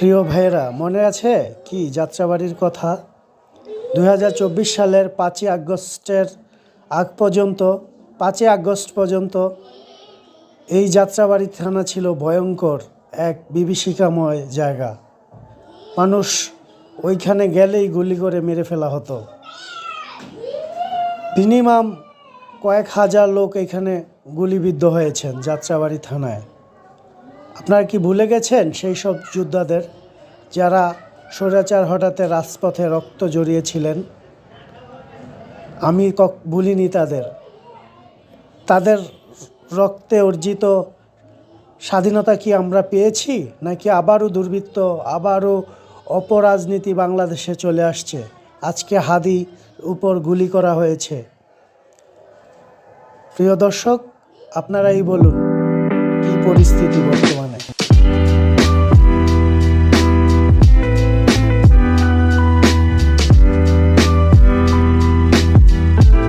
প্রিয় ভাইয়েরা, মনে আছে কি যাত্রাবাড়ির কথা? 2024 সালের 5ই আগস্টের আগ পর্যন্ত 5ই আগস্ট পর্যন্ত এই যাত্রাবাড়ি থানা ছিল ভয়ঙ্কর এক বিভীষিকাময় জায়গা। মানুষ ওইখানে গেলেই গুলি করে মেরে ফেলা হতো। মিনিমাম কয়েক হাজার লোক এখানে গুলিবিদ্ধ হয়েছেন যাত্রাবাড়ি থানায়। আপনারা কি ভুলে গেছেন সেই সব যোদ্ধাদের, যারা স্বৈরাচার হঠাতে রাজপথে রক্ত জড়িয়েছিলেন? আমি ভুলিনি তাদের রক্তে অর্জিত স্বাধীনতা কি আমরা পেয়েছি, নাকি আবারও দুর্বৃত্ত, আবারও অপরাজনীতি বাংলাদেশে চলে আসছে? আজকে হাদি উপর গুলি করা হয়েছে। প্রিয় দর্শক, আপনারাই বলুন কি পরিস্থিতি বর্তমানে।